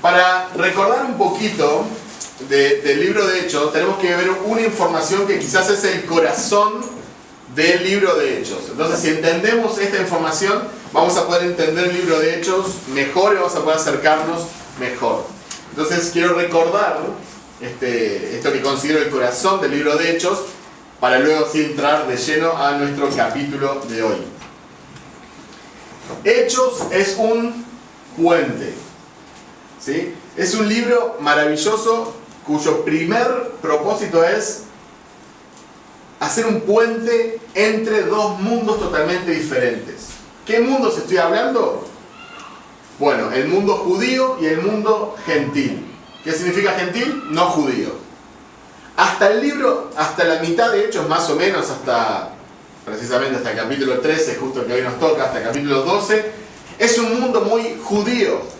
Para recordar un poquito del libro de Hechos, tenemos que ver una información que quizás es el corazón del libro de Hechos. Entonces, si entendemos esta información, vamos a poder entender el libro de Hechos mejor y vamos a poder acercarnos mejor. Entonces, quiero recordar esto que considero el corazón del libro de Hechos, para luego sí entrar de lleno a nuestro capítulo de hoy. Hechos es un puente, ¿sí? Es un libro maravilloso cuyo primer propósito es hacer un puente entre dos mundos totalmente diferentes. ¿Qué mundos estoy hablando? Bueno, el mundo judío y el mundo gentil. ¿Qué significa gentil? No judío. Hasta el libro, hasta la mitad de Hechos más o menos, precisamente hasta el capítulo 13, justo el que hoy nos toca, hasta el capítulo 12, es un mundo muy judío,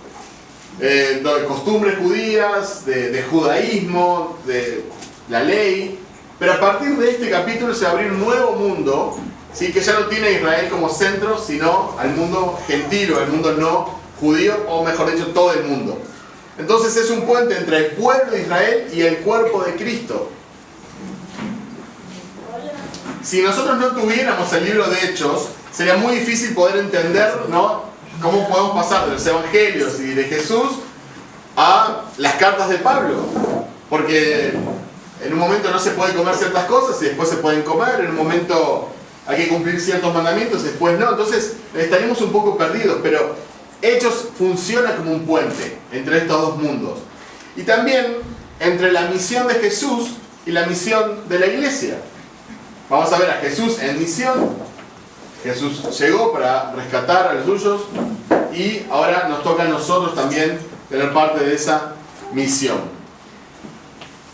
de costumbres judías, de judaísmo, de la ley. Pero a partir de este capítulo se abre un nuevo mundo, ¿sí? Que ya no tiene a Israel como centro, sino al mundo gentil o al mundo no judío, o mejor dicho, todo el mundo. Entonces es un puente entre el pueblo de Israel y el cuerpo de Cristo. Si nosotros no tuviéramos el libro de Hechos, sería muy difícil poder entender, ¿no?, cómo podemos pasar de los evangelios y de Jesús a las cartas de Pablo. Porque en un momento no se puede comer ciertas cosas y después se pueden comer, en un momento hay que cumplir ciertos mandamientos y después no. Entonces estaríamos un poco perdidos, pero Hechos funciona como un puente entre estos dos mundos. Y también entre la misión de Jesús y la misión de la iglesia. Vamos a ver a Jesús en misión. Jesús llegó para rescatar a los suyos y ahora nos toca a nosotros también tener parte de esa misión.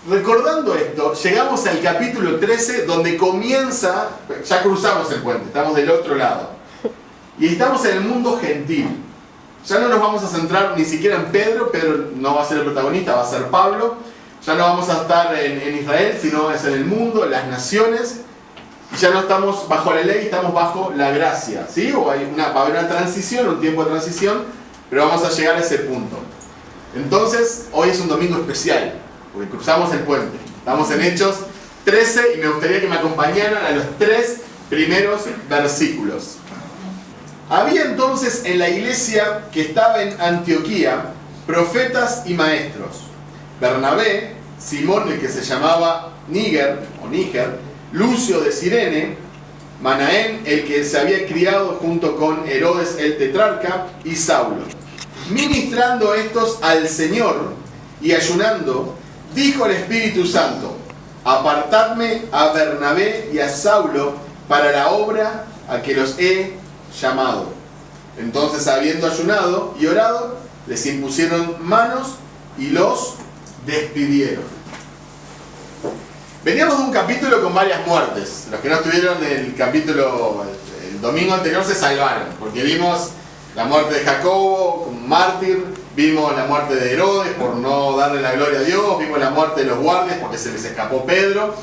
Recordando esto, llegamos al capítulo 13 donde comienza, ya cruzamos el puente, estamos del otro lado. Y estamos en el mundo gentil. Ya no nos vamos a centrar ni siquiera en Pedro. Pedro no va a ser el protagonista, va a ser Pablo. Ya no vamos a estar en Israel, sino es en el mundo, en las naciones. Y ya no estamos bajo la ley, estamos bajo la gracia, ¿sí? O va a haber una transición, un tiempo de transición, pero vamos a llegar a ese punto. Entonces, hoy es un domingo especial, porque cruzamos el puente. Estamos en Hechos 13 y me gustaría que me acompañaran a los 3 primeros versículos. Había entonces en la iglesia que estaba en Antioquía profetas y maestros: Bernabé, Simón el que se llamaba Níger, Lucio de Cirene, Manaén el que se había criado junto con Herodes el tetrarca, y Saulo. Ministrando estos al Señor y ayunando, dijo el Espíritu Santo: apartadme a Bernabé y a Saulo para la obra a que los he llamado. Entonces, habiendo ayunado y orado, les impusieron manos y los despidieron. Veníamos de un capítulo con varias muertes. Los que no estuvieron en el capítulo el domingo anterior se salvaron, porque vimos la muerte de Jacobo como mártir, vimos la muerte de Herodes por no darle la gloria a Dios, vimos la muerte de los guardias porque se les escapó Pedro,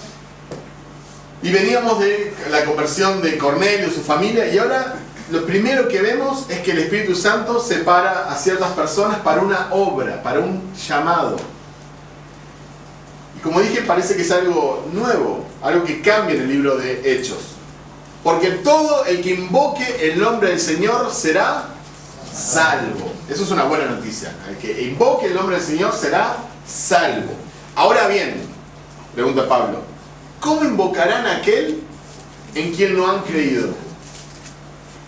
y veníamos de la conversión de Cornelio y su familia, y ahora lo primero que vemos es que el Espíritu Santo separa a ciertas personas para una obra, para un llamado. Y como dije, parece que es algo nuevo, algo que cambia en el libro de Hechos. Porque todo el que invoque el nombre del Señor será salvo. Eso es una buena noticia. El que invoque el nombre del Señor será salvo. Ahora bien, pregunta Pablo, ¿cómo invocarán a aquel en quien no han creído?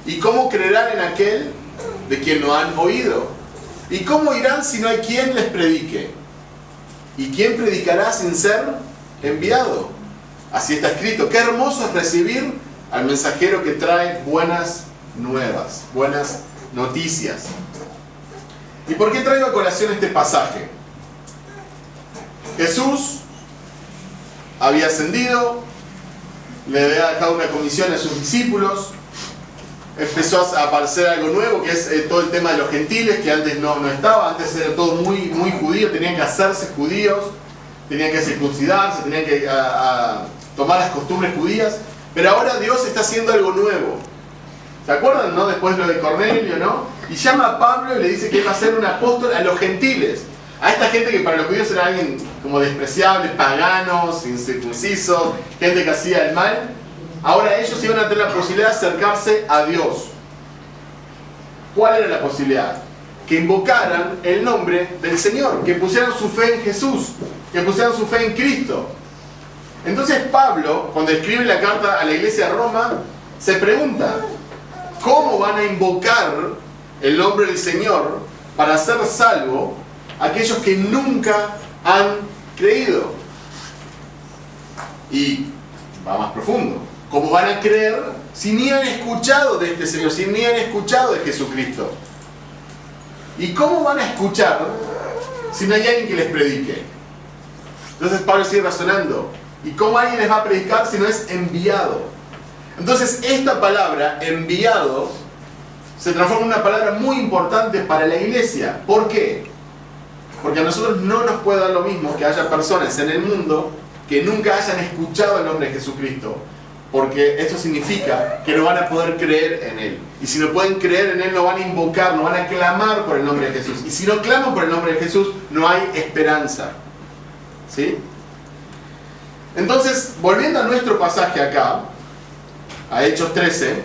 ¿Y cómo creerán en aquel de quien no han oído? ¿Y cómo irán si no hay quien les predique? ¿Y quién predicará sin ser enviado? Así está escrito. Qué hermoso es recibir al mensajero que trae buenas nuevas, buenas noticias. ¿Y por qué traigo a colación este pasaje? Jesús había ascendido, le había dejado una comisión a sus discípulos, empezó a aparecer algo nuevo, que es todo el tema de los gentiles, que antes no estaba. Antes era todo muy judío, tenían que hacerse judíos, tenían que circuncidarse, tenían que tomar las costumbres judías, pero ahora Dios está haciendo algo nuevo. ¿Se acuerdan, no? Después lo de Cornelio, ¿no? Y llama a Pablo y le dice que él va a ser un apóstol a los gentiles. A esta gente que para los judíos era alguien como despreciable, paganos, incircuncisos, gente que hacía el mal, ahora ellos iban a tener la posibilidad de acercarse a Dios. ¿Cuál era la posibilidad? Que invocaran el nombre del Señor, que pusieran su fe en Jesús, que pusieran su fe en Cristo. Entonces Pablo, cuando escribe la carta a la iglesia de Roma, se pregunta, ¿cómo van a invocar el nombre del Señor para ser salvo aquellos que nunca han creído? Y va más profundo. ¿Cómo van a creer si ni han escuchado de este Señor, si ni han escuchado de Jesucristo? ¿Y cómo van a escuchar si no hay alguien que les predique? Entonces Pablo sigue razonando. ¿Y cómo alguien les va a predicar si no es enviado? Entonces esta palabra, enviado, se transforma en una palabra muy importante para la iglesia. ¿Por qué? Porque a nosotros no nos puede dar lo mismo que haya personas en el mundo que nunca hayan escuchado el nombre de Jesucristo. Porque esto significa que no van a poder creer en Él. Y si no pueden creer en Él, no van a invocar, no van a clamar por el nombre de Jesús. Y si no claman por el nombre de Jesús, no hay esperanza. ¿Sí? Entonces, volviendo a nuestro pasaje acá, a Hechos 13,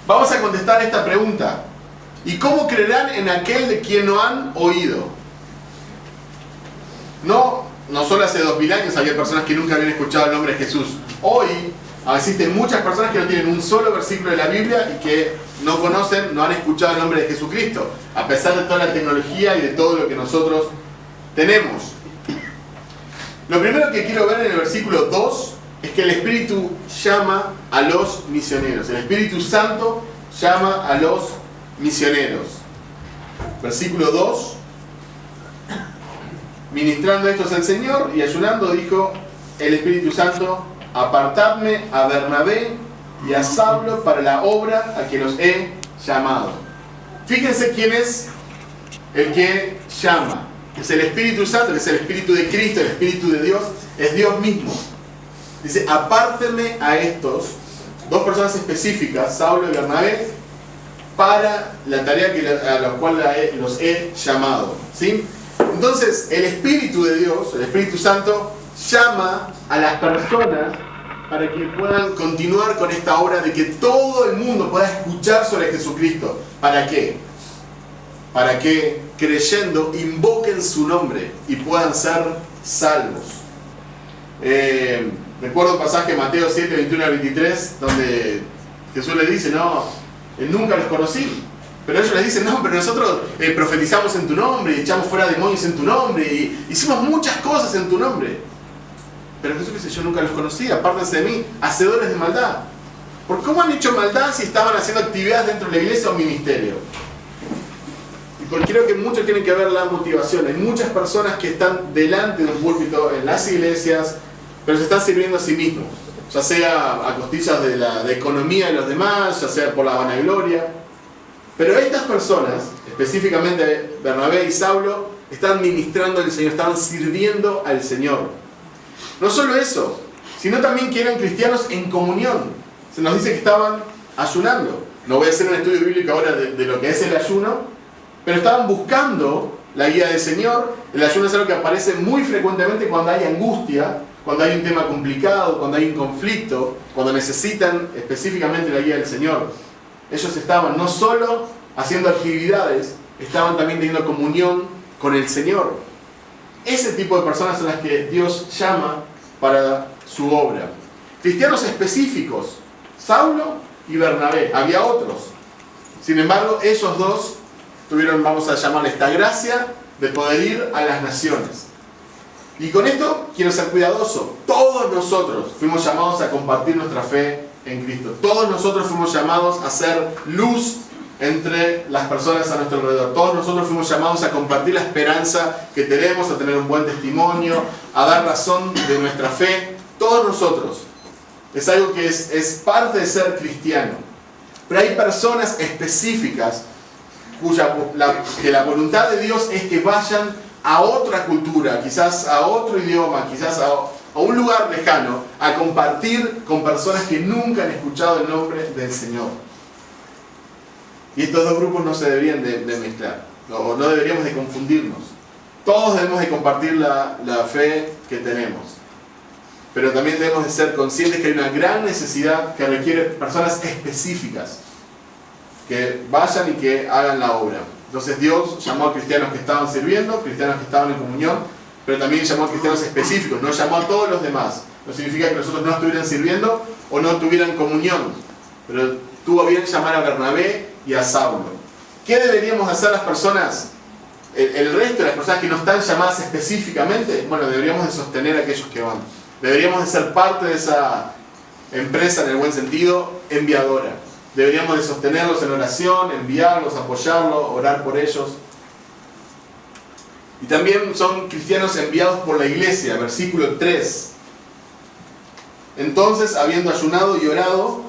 vamos a contestar esta pregunta. ¿Y cómo creerán en aquel de quien no han oído? No solo hace 2000 años había personas que nunca habían escuchado el nombre de Jesús. Hoy existen muchas personas que no tienen un solo versículo de la Biblia y que no conocen, no han escuchado el nombre de Jesucristo, a pesar de toda la tecnología y de todo lo que nosotros tenemos. Lo primero que quiero ver en el versículo 2 es que el Espíritu llama a los misioneros. El Espíritu Santo llama a los misioneros. Versículo 2. Ministrando estos al Señor y ayunando, dijo el Espíritu Santo: apartadme a Bernabé y a Saulo para la obra a que los he llamado. Fíjense quién es el que llama. Es el Espíritu Santo, que es el Espíritu de Cristo, el Espíritu de Dios, es Dios mismo. Dice, apártenme a estos, dos personas específicas, Saulo y Bernabé, para la tarea a la cual los he llamado. ¿Sí? Entonces, el Espíritu de Dios, el Espíritu Santo, llama a las personas para que puedan continuar con esta obra de que todo el mundo pueda escuchar sobre Jesucristo. ¿Para qué? Para que, creyendo, invoquen su nombre y puedan ser salvos. Recuerdo un pasaje de Mateo 7, 21 al 23, donde Jesús les dice, no, nunca los conocí. Pero ellos les dicen, no, pero nosotros profetizamos en tu nombre, y echamos fuera demonios en tu nombre, y hicimos muchas cosas en tu nombre. Pero Jesús dice, yo nunca los conocí, apártense de mí, hacedores de maldad. ¿Por cómo han hecho maldad si estaban haciendo actividades dentro de la iglesia o ministerio? Y porque creo que mucho tiene que ver la motivación. Hay muchas personas que están delante de un púlpito en las iglesias, pero se están sirviendo a sí mismos, ya sea a costillas de la economía de los demás, ya sea por la vanagloria. Pero estas personas, específicamente Bernabé y Saulo, estaban ministrando al Señor, estaban sirviendo al Señor. No solo eso, sino también que eran cristianos en comunión. Se nos dice que estaban ayunando. No voy a hacer un estudio bíblico ahora de lo que es el ayuno, pero estaban buscando la guía del Señor. El ayuno es algo que aparece muy frecuentemente cuando hay angustia, cuando hay un tema complicado, cuando hay un conflicto, cuando necesitan específicamente la guía del Señor. Ellos estaban no solo haciendo actividades, estaban también teniendo comunión con el Señor. Ese tipo de personas son las que Dios llama para su obra. Cristianos específicos, Saulo y Bernabé. Había otros. Sin embargo, ellos dos tuvieron, vamos a llamarle, esta gracia de poder ir a las naciones. Y con esto quiero ser cuidadoso. Todos nosotros fuimos llamados a compartir nuestra fe en Cristo. Todos nosotros fuimos llamados a ser luz entre las personas a nuestro alrededor. Todos nosotros fuimos llamados a compartir la esperanza que tenemos, a tener un buen testimonio, a dar razón de nuestra fe. Todos nosotros. Es algo que es parte de ser cristiano. Pero hay personas específicas que la voluntad de Dios es que vayan a otra cultura, quizás a otro idioma, quizás a un lugar lejano, a compartir con personas que nunca han escuchado el nombre del Señor. Y estos dos grupos no se deberían de mezclar, no deberíamos de confundirnos. Todos debemos de compartir la fe que tenemos. Pero también debemos de ser conscientes que hay una gran necesidad que requiere personas específicas que vayan y que hagan la obra. Entonces Dios llamó a cristianos que estaban sirviendo, cristianos que estaban en comunión, pero también llamó a cristianos específicos, no llamó a todos los demás. No significa que nosotros no estuvieran sirviendo o no tuvieran comunión, pero tuvo bien llamar a Bernabé y a Saulo. ¿Qué deberíamos hacer las personas, el resto de las personas que no están llamadas específicamente? Bueno, deberíamos de sostener a aquellos que van. Deberíamos de ser parte de esa empresa, en el buen sentido, enviadora. Deberíamos de sostenerlos en oración, enviarlos, apoyarlos, orar por ellos. Y también son cristianos enviados por la iglesia, versículo 3. Entonces, habiendo ayunado y orado,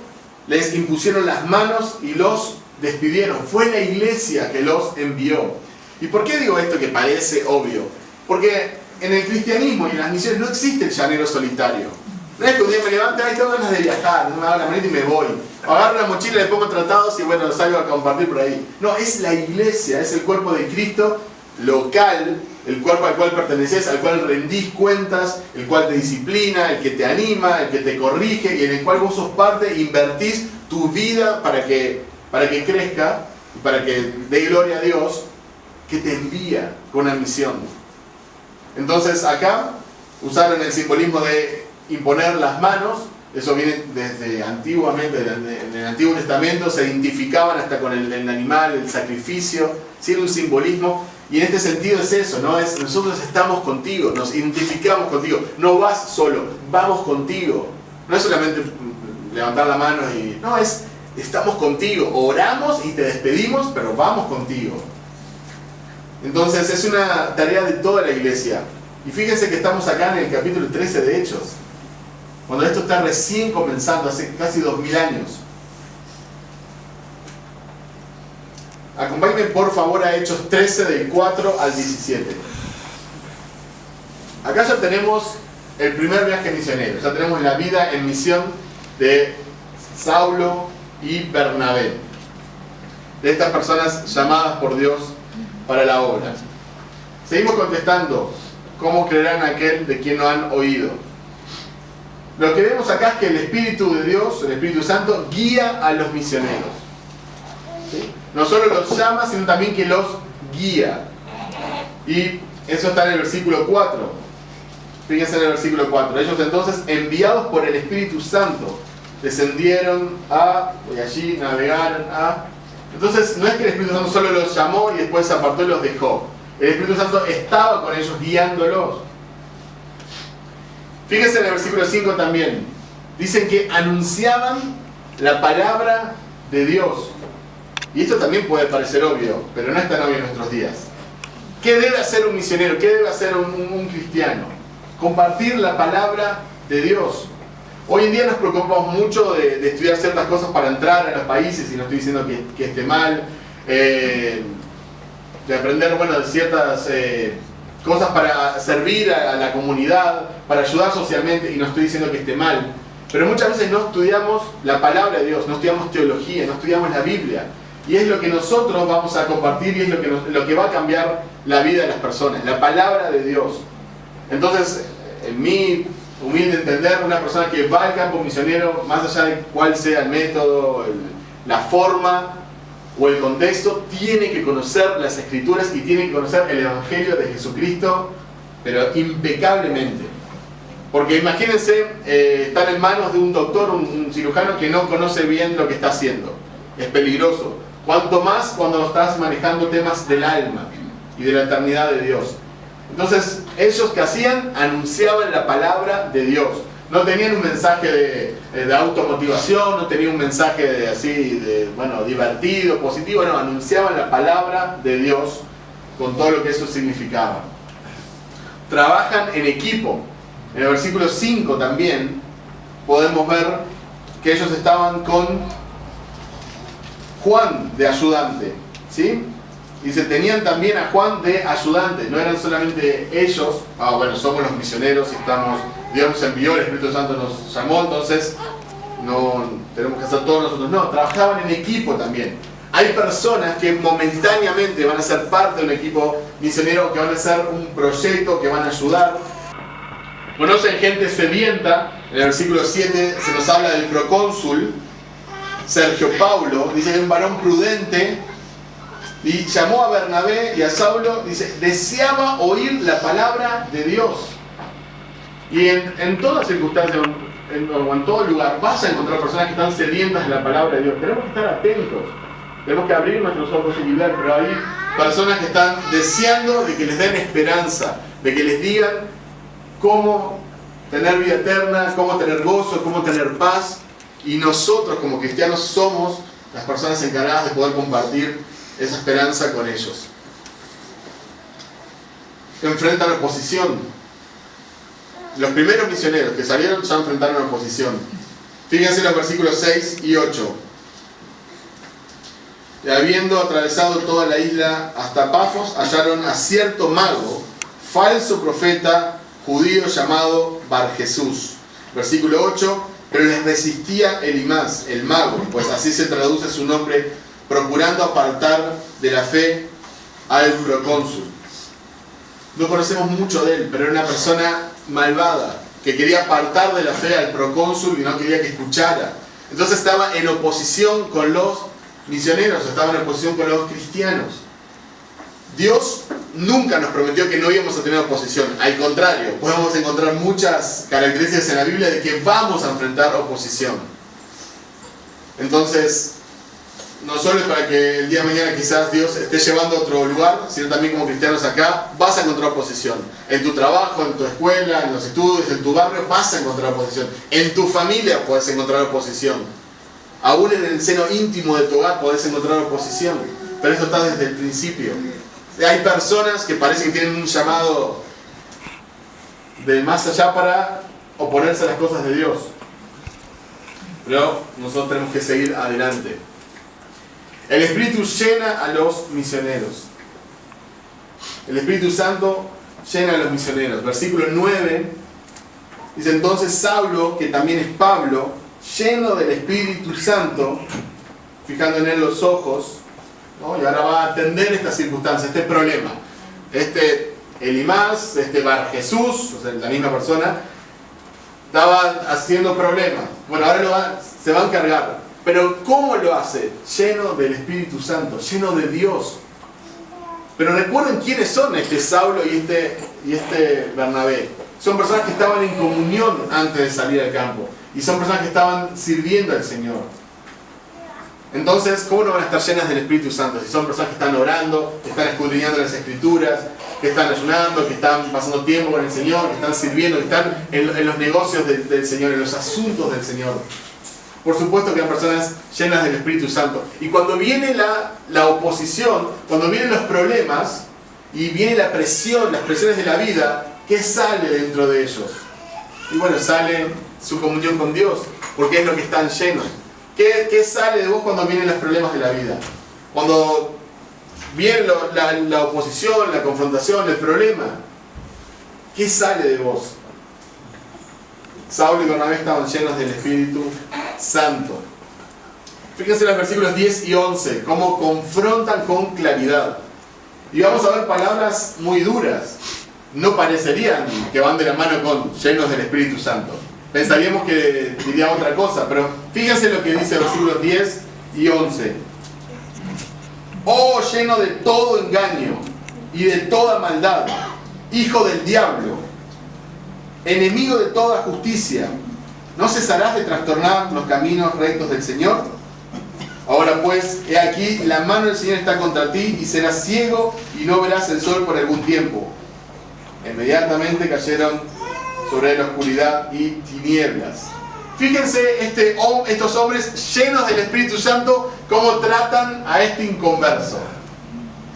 les impusieron las manos y los despidieron. Fue la iglesia que los envió. ¿Y por qué digo esto que parece obvio? Porque en el cristianismo y en las misiones no existe el llanero solitario. No es que un día me levante, ahí tengo ganas de viajar, me hago la manita y me voy. Agarro la mochila, le pongo tratados y bueno, salgo a compartir por ahí. No, es la iglesia, es el cuerpo de Cristo local, el cuerpo al cual perteneces, al cual rendís cuentas, el cual te disciplina, el que te anima, el que te corrige y en el cual vos sos parte e invertís tu vida para que crezca y para que dé gloria a Dios, que te envía con una misión. Entonces acá usaron el simbolismo de imponer las manos. Eso viene desde antiguamente, en el Antiguo Testamento se identificaban hasta con el animal, el sacrificio, ¿sí? Un simbolismo. Y en este sentido es eso, ¿no? Nosotros estamos contigo, nos identificamos contigo. No vas solo, vamos contigo. No es solamente levantar la mano y... No, estamos contigo. Oramos y te despedimos, pero vamos contigo. Entonces es una tarea de toda la iglesia. Y fíjense que estamos acá en el capítulo 13 de Hechos, cuando esto está recién comenzando, hace casi 2000 años. Acompáñenme por favor a Hechos 13 del 4 al 17. Acá ya tenemos el primer viaje misionero, ya tenemos la vida en misión de Saulo y Bernabé, de estas personas llamadas por Dios para la obra. Seguimos contestando: ¿cómo creerán aquel de quien no han oído? Lo que vemos acá es que el Espíritu de Dios, el Espíritu Santo, guía a los misioneros, ¿sí? No solo los llama, sino también que los guía. Y eso está en el versículo 4. Fíjense en el versículo 4. Ellos entonces, enviados por el Espíritu Santo, descendieron y allí navegaron Entonces no es que el Espíritu Santo solo los llamó y después se apartó y los dejó. El Espíritu Santo estaba con ellos guiándolos. Fíjense en el versículo 5 también. Dicen que anunciaban la palabra de Dios. Y esto también puede parecer obvio, pero no es tan obvio en nuestros días. ¿Qué debe hacer un misionero? ¿Qué debe hacer un cristiano? Compartir la palabra de Dios. Hoy en día nos preocupamos mucho de estudiar ciertas cosas para entrar a los países, y no estoy diciendo que esté mal, de aprender ciertas cosas para servir a la comunidad, para ayudar socialmente, y no estoy diciendo que esté mal, pero muchas veces no estudiamos la palabra de Dios, no estudiamos teología, no estudiamos la Biblia, y es lo que nosotros vamos a compartir y es lo que va a cambiar la vida de las personas, la palabra de Dios. Entonces, en mi humilde entender, una persona que va al campo misionero, más allá de cuál sea el método, la forma o el contexto, tiene que conocer las Escrituras y tiene que conocer el Evangelio de Jesucristo, pero impecablemente. Porque imagínense estar en manos de un doctor, un cirujano que no conoce bien lo que está haciendo. Es peligroso. Cuanto más cuando estás manejando temas del alma y de la eternidad de Dios. Entonces, ellos que hacían, anunciaban la palabra de Dios. No tenían un mensaje de automotivación, no tenían un mensaje divertido, positivo, no, anunciaban la palabra de Dios con todo lo que eso significaba. Trabajan en equipo. En el versículo 5 también podemos ver que ellos estaban con Juan de ayudante, ¿sí? Dice, tenían también a Juan de ayudante, no eran solamente ellos, somos los misioneros y Dios nos envió, el Espíritu Santo nos llamó, entonces no tenemos que hacer todos nosotros. No, trabajaban en equipo también, Hay personas que momentáneamente van a ser parte de un equipo misionero, que van a hacer un proyecto, que van a ayudar. Conocen gente sedienta. En el versículo 7 se nos habla del procónsul Sergio Paulo. Dice que es un varón prudente. Y llamó a Bernabé y a Saulo. Dice, deseaba oír la palabra de Dios. Y en todas circunstancias, o en todo lugar, vas a encontrar personas que están sedientas de la palabra de Dios. Tenemos que estar atentos. Tenemos que abrir nuestros ojos y ver, pero hay personas que están deseando de que les den esperanza, de que les digan cómo tener vida eterna, cómo tener gozo, cómo tener paz. Y nosotros como cristianos somos las personas encargadas de poder compartir esa esperanza con ellos. Enfrentan oposición. Los primeros misioneros que salieron ya enfrentaron oposición. Fíjense los versículos 6 y 8. Y habiendo atravesado toda la isla hasta Pafos, hallaron a cierto mago, falso profeta judío llamado Barjesús. Versículo 8. Pero les resistía Elimás, el mago, pues así se traduce su nombre, procurando apartar de la fe al procónsul. No conocemos mucho de él, pero era una persona malvada, que quería apartar de la fe al procónsul y no quería que escuchara. Entonces estaba en oposición con los misioneros, estaba en oposición con los cristianos. Dios nunca nos prometió que no íbamos a tener oposición. Al contrario, podemos encontrar muchas características en la Biblia de que vamos a enfrentar oposición. Entonces, no solo es para que el día de mañana quizás Dios esté llevando a otro lugar, sino también como cristianos acá, vas a encontrar oposición. En tu trabajo, en tu escuela, en los estudios, en tu barrio, vas a encontrar oposición. En tu familia puedes encontrar oposición. Aún en el seno íntimo de tu hogar podés encontrar oposición. Pero esto está desde el principio. Hay personas que parece que tienen un llamado de más allá para oponerse a las cosas de Dios. Pero nosotros tenemos que seguir adelante. El Espíritu llena a los misioneros. El Espíritu Santo llena a los misioneros. Versículo 9 dice: entonces Saulo, que también es Pablo, lleno del Espíritu Santo, fijando en él los ojos, ¿no? Y ahora va a atender esta circunstancia, este problema. Elimás, Barjesús, o sea, la misma persona, estaba haciendo problemas. Bueno, ahora se va a encargar. Pero ¿cómo lo hace? Lleno del Espíritu Santo, lleno de Dios. Pero recuerden quiénes son Saulo y Bernabé. Son personas que estaban en comunión antes de salir al campo. Y son personas que estaban sirviendo al Señor. Entonces, ¿cómo no van a estar llenas del Espíritu Santo? Si son personas que están orando, que están escudriñando las Escrituras, que están ayunando, que están pasando tiempo con el Señor, que están sirviendo, que están en los negocios del Señor, en los asuntos del Señor. Por supuesto que hay personas llenas del Espíritu Santo. Y cuando viene la oposición, cuando vienen los problemas y viene la presión, las presiones de la vida, ¿qué sale dentro de ellos? Y bueno, sale su comunión con Dios, porque es lo que están llenos. ¿Qué sale de vos cuando vienen los problemas de la vida? Cuando viene la oposición, la confrontación, el problema, ¿qué sale de vos? Saulo y Bernabé estaban llenos del Espíritu Santo. Fíjense en los versículos 10 y 11, cómo confrontan con claridad. Y vamos a ver palabras muy duras. No parecerían que van de la mano con llenos del Espíritu Santo. Pensaríamos que diría otra cosa, pero fíjense lo que dice versículos 10 y 11. Oh, lleno de todo engaño y de toda maldad, hijo del diablo, enemigo de toda justicia, ¿no cesarás de trastornar los caminos rectos del Señor? Ahora pues, he aquí, la mano del Señor está contra ti y serás ciego y no verás el sol por algún tiempo. Inmediatamente cayeron sobre él la oscuridad y tinieblas. Fíjense estos hombres llenos del Espíritu Santo, cómo tratan a este inconverso.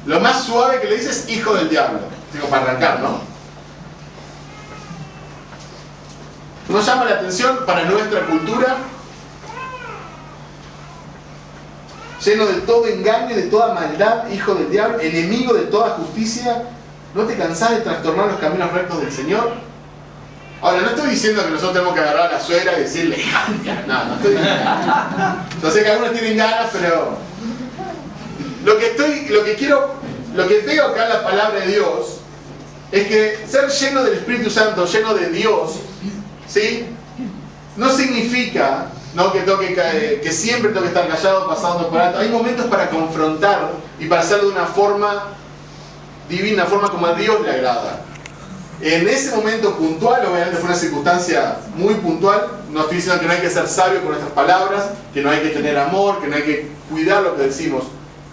Lo más suave que le dice es hijo del diablo. Digo, para arrancar, ¿no? Nos llama la atención para nuestra cultura, lleno de todo engaño y de toda maldad, hijo del diablo, enemigo de toda justicia. ¿No te cansás de trastornar los caminos rectos del Señor? Ahora, no estoy diciendo que nosotros tenemos que agarrar a la suegra y decirle, no estoy diciendo. Yo sé que algunos tienen ganas, pero Lo que veo acá en la palabra de Dios es que ser lleno del Espíritu Santo, lleno de Dios, ¿sí? No significa, ¿no?, que siempre tengo que estar callado, pasando por alto. Hay momentos para confrontar y para hacerlo de una forma divina, forma como a Dios le agrada. En ese momento puntual, obviamente fue una circunstancia muy puntual. No estoy diciendo que no hay que ser sabio con nuestras palabras, que no hay que tener amor, que no hay que cuidar lo que decimos.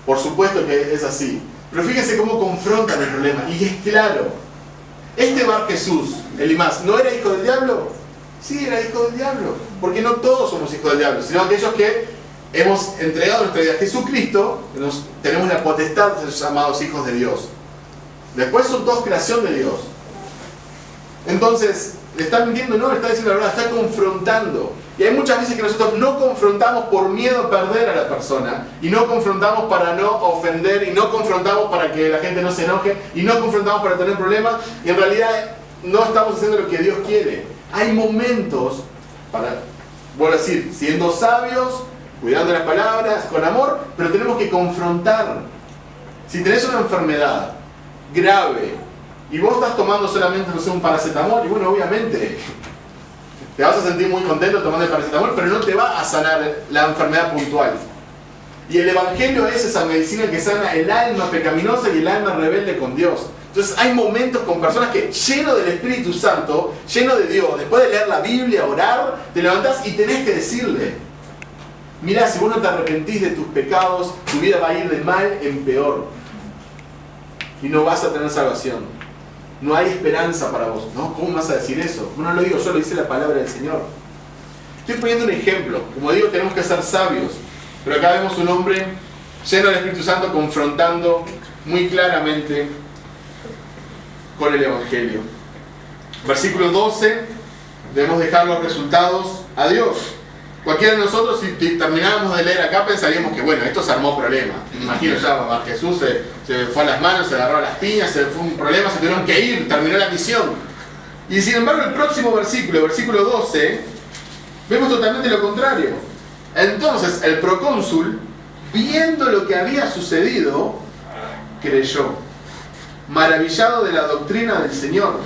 Por supuesto que es así. Pero fíjense cómo confrontan el problema. Y es claro, este Bar Jesús, Elimas, ¿no era hijo del diablo? Sí, era hijo del diablo. Porque no todos somos hijos del diablo, sino aquellos que hemos entregado nuestra vida a Jesucristo, tenemos la potestad de ser llamados hijos de Dios. Después son todos creación de Dios. Entonces, ¿le está mintiendo? No, le está diciendo la verdad, está confrontando. Y hay muchas veces que nosotros no confrontamos por miedo a perder a la persona, y no confrontamos para no ofender, y no confrontamos para que la gente no se enoje, y no confrontamos para tener problemas, y en realidad no estamos haciendo lo que Dios quiere. Hay momentos para, vuelvo a decir, siendo sabios, cuidando las palabras, con amor, pero tenemos que confrontar. Si tenés una enfermedad grave, y vos estás tomando solamente, no sé, un paracetamol, y bueno, obviamente te vas a sentir muy contento tomando el paracetamol, pero no te va a sanar la enfermedad puntual. Y el Evangelio es esa medicina que sana el alma pecaminosa y el alma rebelde con Dios. Entonces hay momentos con personas que, lleno del Espíritu Santo, lleno de Dios, después de leer la Biblia, orar, te levantás y tenés que decirle: mirá, si vos no te arrepentís de tus pecados, tu vida va a ir de mal en peor. Y no vas a tener salvación. No hay esperanza para vos. ¿No? ¿Cómo vas a decir eso? No lo digo yo, lo dice la palabra del Señor. Estoy poniendo un ejemplo. Como digo, tenemos que ser sabios. Pero acá vemos un hombre lleno del Espíritu Santo confrontando muy claramente con el Evangelio. Versículo 12. Debemos dejar los resultados a Dios. Cualquiera de nosotros, si termináramos de leer acá, pensaríamos que, bueno, esto se armó problema. Me imagino ya, Jesús se fue a las manos, se agarró a las piñas, se fue un problema, se tuvieron que ir, terminó la misión. Y sin embargo, el próximo versículo, versículo 12, vemos totalmente lo contrario. Entonces, el procónsul, viendo lo que había sucedido, creyó, maravillado de la doctrina del Señor.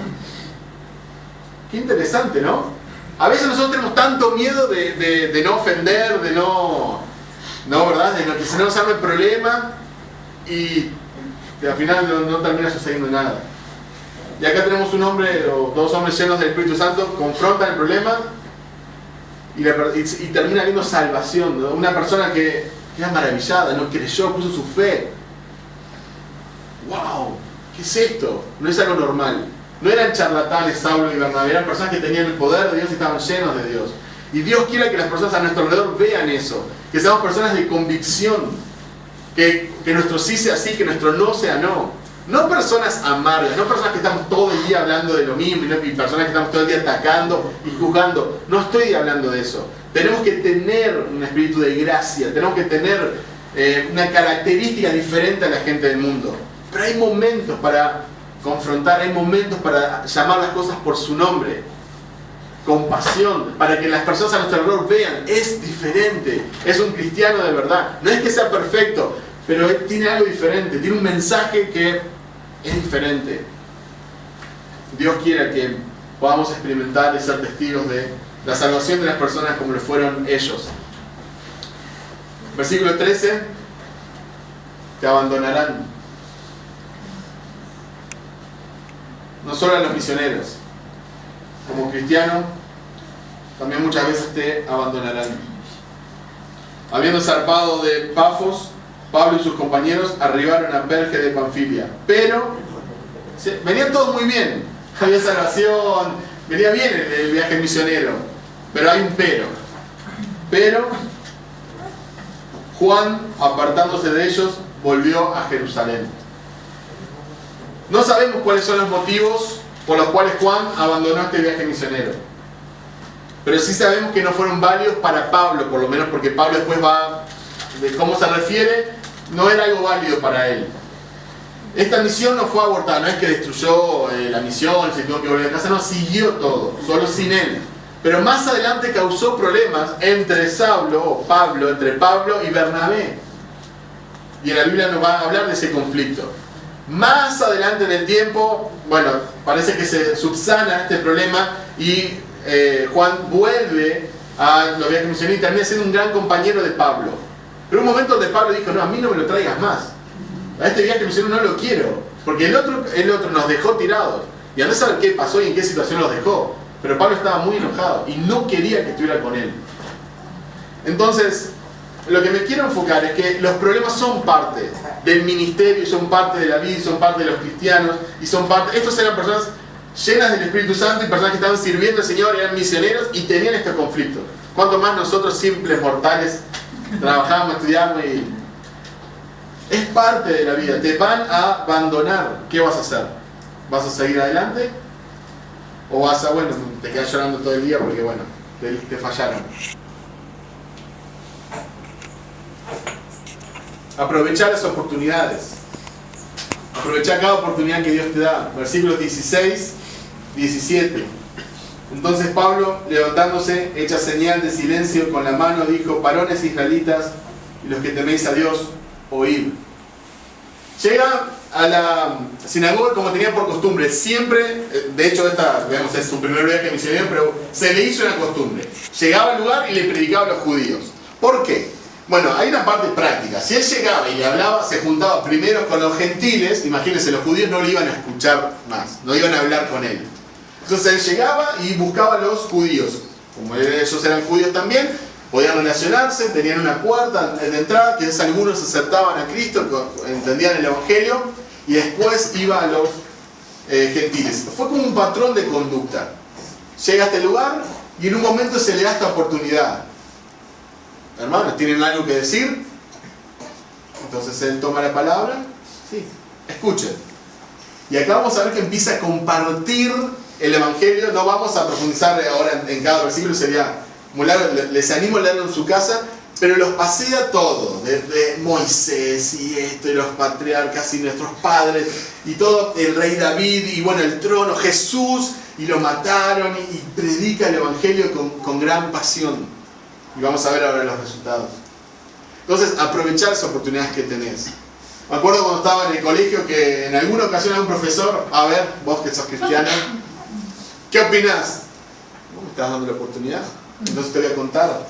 Qué interesante, ¿no? A veces nosotros tenemos tanto miedo de no ofender, de no, ¿verdad? De que se nos arme el problema y al final no termina sucediendo nada. Y acá tenemos un hombre o dos hombres llenos del Espíritu Santo, confrontan el problema y termina habiendo salvación, ¿no? Una persona que queda maravillada, no creyó, puso su fe. ¡Wow! ¿Qué es esto? No es algo normal. No eran charlatanes Saulo y Bernabé, eran personas que tenían el poder de Dios y estaban llenos de Dios. Y Dios quiere que las personas a nuestro alrededor vean eso, que seamos personas de convicción, que nuestro sí sea sí, que nuestro no sea no. No personas amargas, no personas que estamos todo el día hablando de lo mismo, y personas que estamos todo el día atacando y juzgando. No estoy hablando de eso. Tenemos que tener un espíritu de gracia, tenemos que tener una característica diferente a la gente del mundo. Pero hay momentos para confrontar, hay momentos para llamar las cosas por su nombre, con pasión, para que las personas a nuestro alrededor vean: es diferente, es un cristiano de verdad. No es que sea perfecto, pero él tiene algo diferente, tiene un mensaje que es diferente. Dios quiere que podamos experimentar y ser testigos de la salvación de las personas como lo fueron ellos. Versículo 13: te abandonarán. No solo a los misioneros, como cristiano, también muchas veces te abandonarán. Habiendo zarpado de Pafos, Pablo y sus compañeros arribaron a Perge de Panfilia. Pero venía todo muy bien, había salvación, venía bien el viaje misionero. Pero hay un pero. Pero Juan, apartándose de ellos, volvió a Jerusalén. No sabemos cuáles son los motivos por los cuales Juan abandonó este viaje misionero. Pero sí sabemos que no fueron válidos para Pablo, por lo menos porque Pablo después va, de cómo se refiere, no era algo válido para él. Esta misión no fue abortada, no es que destruyó la misión, se tuvo que volver a casa, no, siguió todo, solo sin él. Pero más adelante causó problemas entre Pablo y Bernabé. y en la Biblia nos va a hablar de ese conflicto. Más adelante en el tiempo, bueno, parece que se subsana este problema y Juan vuelve a lo que mencioné, y termina siendo un gran compañero de Pablo. Pero un momento donde Pablo dijo, no, a mí no me lo traigas más. A este viaje misionero no lo quiero, porque el otro nos dejó tirados. Y andá a saber qué pasó y en qué situación los dejó. Pero Pablo estaba muy enojado y no quería que estuviera con él. Entonces, lo que me quiero enfocar es que los problemas son parte del ministerio, son parte de la vida, son parte de los cristianos, y son parte... Estos eran personas llenas del Espíritu Santo y personas que estaban sirviendo al Señor, eran misioneros y tenían estos conflictos. Cuanto más nosotros, simples mortales, trabajamos, estudiamos y... Es parte de la vida. Te van a abandonar. ¿Qué vas a hacer? ¿Vas a seguir adelante? ¿O vas a, bueno, te quedas llorando todo el día porque, bueno, te fallaron? Aprovechar las oportunidades. Aprovechar cada oportunidad que Dios te da. Versículos 16, 17. Entonces Pablo, levantándose, hecha señal de silencio con la mano, dijo: varones israelitas y los que teméis a Dios, oíd. Llega a la sinagoga como tenía por costumbre. Siempre, de hecho esta, digamos, es su primer viaje misionero, pero se le hizo una costumbre. Llegaba al lugar y le predicaba a los judíos. ¿Por qué? Bueno, hay una parte práctica. Si él llegaba y le hablaba, se juntaba primero con los gentiles. Imagínense, los judíos no le iban a escuchar más, no iban a hablar con él. Entonces él llegaba y buscaba a los judíos. Como ellos eran judíos también, podían relacionarse, tenían una puerta de entrada, que es algunos aceptaban a Cristo, entendían el Evangelio, y después iba a los gentiles. Fue como un patrón de conducta. Llega a este lugar y en un momento se le da esta oportunidad. Hermanos, ¿tienen algo que decir? Entonces él toma la palabra. Sí, escuchen. Y acá vamos a ver que empieza a compartir el Evangelio. No vamos a profundizar ahora en cada versículo, sería muy largo. Les animo a leerlo en su casa, pero los pasea todo, desde Moisés y esto, y los patriarcas y nuestros padres, y todo, el rey David, y bueno, el trono, Jesús, y lo mataron, y predica el Evangelio con gran pasión. Y vamos a ver ahora los resultados. Entonces, aprovechar las oportunidades que tenés. Me acuerdo cuando estaba en el colegio que en alguna ocasión algún profesor, a ver, vos que sos cristiano, ¿qué opinás? ¿No me estás dando la oportunidad? Entonces te voy a contar